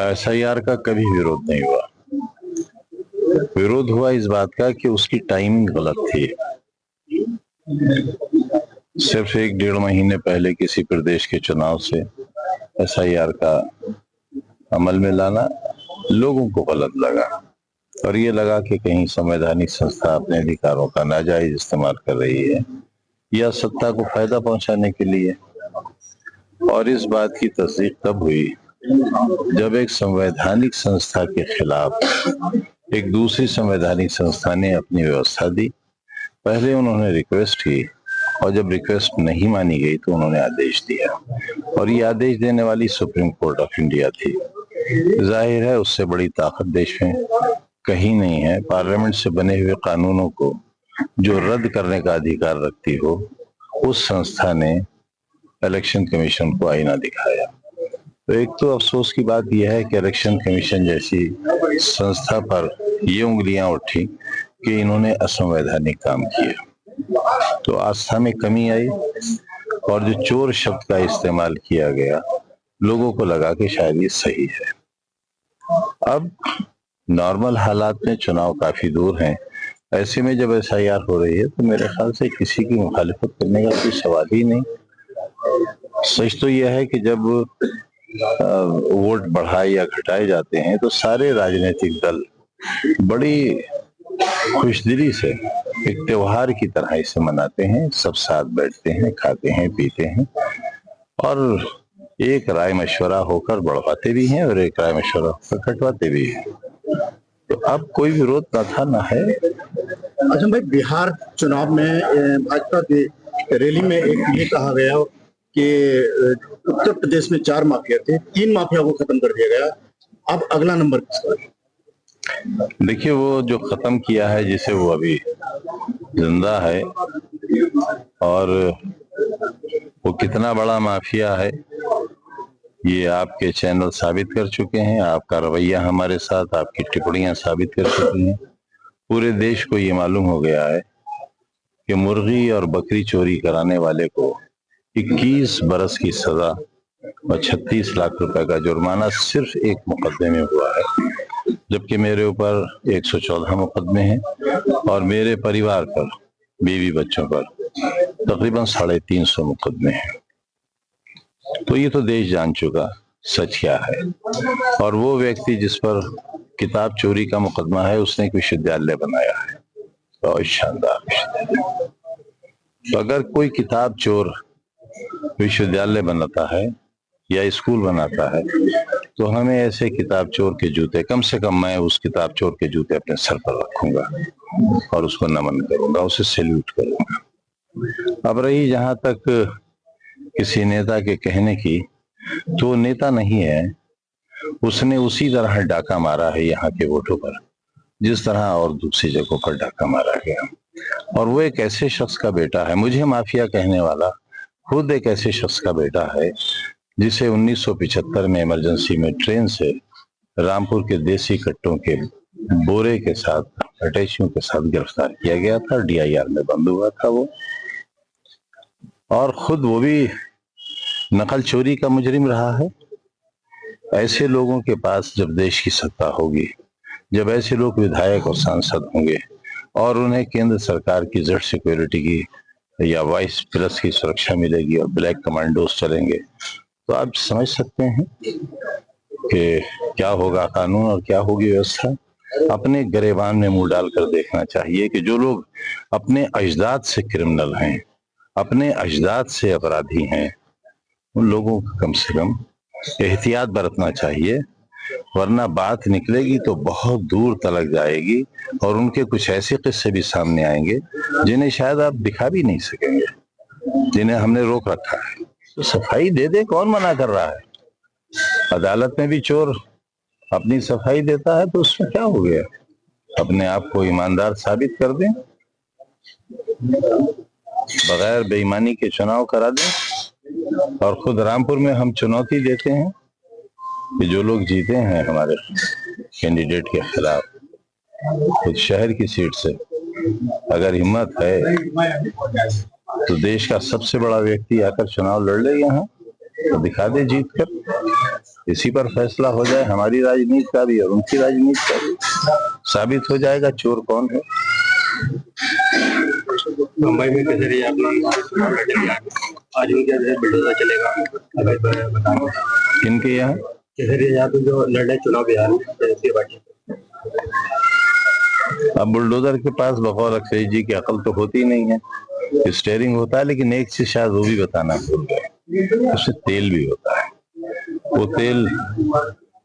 SIR का कभी विरोध नहीं हुआ। विरोध हुआ इस बात का कि उसकी टाइमिंग गलत थी। सिर्फ 1-1.5 महीने पहले किसी प्रदेश के चुनाव से एसआईआर का अमल में लाना लोगों को गलत लगा और ये लगा कि कहीं संवैधानिक संस्था अपने अधिकारों का नाजायज इस्तेमाल कर रही है या सत्ता को फायदा पहुंचाने के लिए। और इस बात की तस्दीक तब हुई जब एक संवैधानिक संस्था के खिलाफ एक दूसरी संवैधानिक संस्था ने अपनी व्यवस्था दी। पहले उन्होंने रिक्वेस्ट की और जब रिक्वेस्ट नहीं मानी गई तो उन्होंने आदेश दिया और ये आदेश देने वाली सुप्रीम कोर्ट ऑफ इंडिया थी। जाहिर है उससे बड़ी ताकत देश में कहीं नहीं है। पार्लियामेंट से बने हुए कानूनों को जो रद्द करने का अधिकार रखती हो, उस संस्था ने इलेक्शन कमीशन को आईना दिखाया। तो एक तो अफसोस की बात यह है कि इलेक्शन कमीशन जैसी संस्था पर ये उंगलियां उठी कि इन्होंने असंवैधानिक काम किया, तो आस्था में कमी आई और जो चोर शब्द का इस्तेमाल किया गया लोगों को लगा कि शायद ये सही है। अब नॉर्मल हालात में चुनाव काफी दूर हैं, ऐसे में जब एसआईआर हो रही है तो मेरे ख्याल से किसी की मुखालिफत करने का कोई सवाल ही नहीं। सच तो यह है कि जब वोट बढ़ाए या घटाए जाते हैं तो सारे राजनीतिक दल बड़ी खुशदिली से एक त्योहार की तरह इसे मनाते हैं। सब साथ बैठते हैं, खाते हैं, पीते हैं और एक राय मशवरा होकर बढ़वाते भी हैं और एक राय मशवरा होकर घटवाते भी हैं। तो अब कोई विरोध न था न है। अच्छा भाई, बिहार चुनाव में भाजपा की रैली में एक ये कहा गया कि उत्तर प्रदेश में 4 माफिया थे, 3 माफिया को खत्म कर दिया गया, अब अगला नंबर किसका? देखिए, वो जो खत्म किया है जिसे वो अभी जिंदा है और वो कितना बड़ा माफिया है ये आपके चैनल साबित कर चुके हैं। आपका रवैया हमारे साथ, आपकी टिप्पणियां साबित कर चुकी हैं। पूरे देश को ये मालूम हो गया है कि मुर्गी और बकरी चोरी कराने वाले को 21 बरस की सजा और 36 लाख रुपए का जुर्माना सिर्फ एक मुकदमे में हुआ है, जबकि मेरे ऊपर 114 मुकदमे हैं और मेरे परिवार पर, बीवी बच्चों पर तकरीबन 350 मुकदमे हैं। तो ये तो देश जान चुका सच क्या है। और वो व्यक्ति जिस पर किताब चोरी का मुकदमा है उसने एक विश्वविद्यालय बनाया है, बहुत शानदार विश्वविद्यालय। तो अगर कोई किताब चोर विश्वविद्यालय बनाता है या स्कूल बनाता है तो हमें ऐसे किताब चोर के जूते, कम से कम मैं उस किताब चोर के जूते अपने सर पर रखूंगा और उसको नमन करूंगा, उसे सैल्यूट करूंगा। अब रही जहां तक किसी नेता के कहने की, तो नेता नहीं है, उसने उसी तरह डाका मारा है यहाँ के वोटों पर जिस तरह और दूसरी जगहों पर डाका मारा गया। और वो एक ऐसे शख्स का बेटा है, मुझे माफिया कहने वाला खुद एक ऐसे शख्स का बेटा है जिसे 1975 में इमरजेंसी में ट्रेन से रामपुर के देसी कट्टों के बोरे के साथ, अटैचियों के साथ गिरफ्तार किया गया था। डीआईआर में बंद हुआ था वो, और खुद वो भी नकल चोरी का मुजरिम रहा है। ऐसे लोगों के पास जब देश की सत्ता होगी, जब ऐसे लोग विधायक और सांसद होंगे और उन्हें केंद्र सरकार की जेड सिक्योरिटी की या वाइस प्लस की सुरक्षा मिलेगी और ब्लैक कमांडोज चलेंगे, तो आप समझ सकते हैं कि क्या होगा कानून और क्या होगी व्यवस्था। अपने गरेबान में मुंह डालकर देखना चाहिए कि जो लोग अपने अजदाद से क्रिमिनल हैं, अपने अजदाद से अपराधी हैं, उन लोगों को कम से कम एहतियात बरतना चाहिए, वरना बात निकलेगी तो बहुत दूर तलक जाएगी और उनके कुछ ऐसे किस्से भी सामने आएंगे जिन्हें शायद आप दिखा भी नहीं सकेंगे, जिन्हें हमने रोक रखा है। तो सफाई दे दे, कौन मना कर रहा है? अदालत में भी चोर अपनी सफाई देता है तो उसमें क्या हो गया? अपने आप को ईमानदार साबित कर दें, बगैर बेईमानी के चुनाव करा दें। और खुद रामपुर में हम चुनौती देते हैं कि जो लोग जीते हैं हमारे कैंडिडेट के खिलाफ, खुद शहर की सीट से, अगर हिम्मत है तो देश का सबसे बड़ा व्यक्ति आकर चुनाव लड़ ले यहाँ, तो दिखा दे जीत कर। इसी पर फैसला हो जाए, हमारी राजनीति का भी और उनकी राजनीति का भी। साबित हो जाएगा चोर कौन है। मुंबई में कैसे रही आपने चुनाव लड़ने आज उनके बिल्डोजर चलेगा अगर बता किनके यहाँ कैसे रही यहाँ पे जो लड़े चुनाव बिहार में जैसे पार्टी अब बुलडोजर के पास बकौल अखिलेश जी की अकल तो होती नहीं है। स्टेयरिंग होता है, लेकिन एक चीज शायद वो भी बताना भूल गए, उसमें तेल भी होता है। वो तेल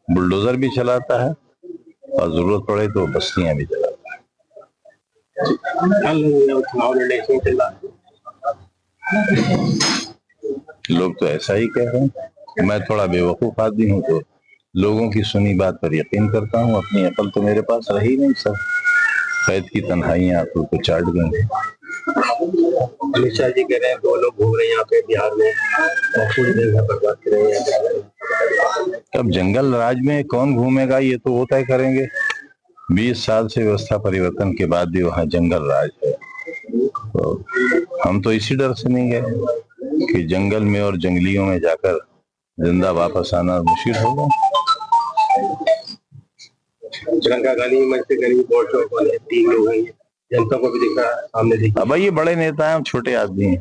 बुलडोजर भी चलाता है और जरूरत पड़े तो बस्तियां भी चलाता है। चुनाव लड़ने इसमें चल रहा है। लोग तो ऐसा ही कह रहे हैं। मैं थोड़ा बेवकूफ आदमी हूँ तो लोगों की सुनी बात पर यकीन करता हूँ। अपनी अकल तो मेरे पास रही नहीं सर। कैद की तन्हाइयां अकल को चाट गई। अमित शाह जी कह रहे हैं 2 लोग घूम रहे हैं यहाँ पे बिहार में बर्बाद कर रहे हैं। अब जंगल राज में कौन घूमेगा ये तो वो तय करेंगे। 20 साल से व्यवस्था परिवर्तन के बाद भी वहाँ जंगल राज है। तो हम तो इसी डर से नहीं गए कि जंगल में और जंगलियों में जाकर जिंदा वापस आना मुश्किल होगा। प्रियंका गांधी मंच से करीब बोर्ड शो वाले 3 लोग हैं, जनता को भी दिख रहा है सामने दिख रहा है। अब ये बड़े नेता हैं, हम छोटे आदमी हैं।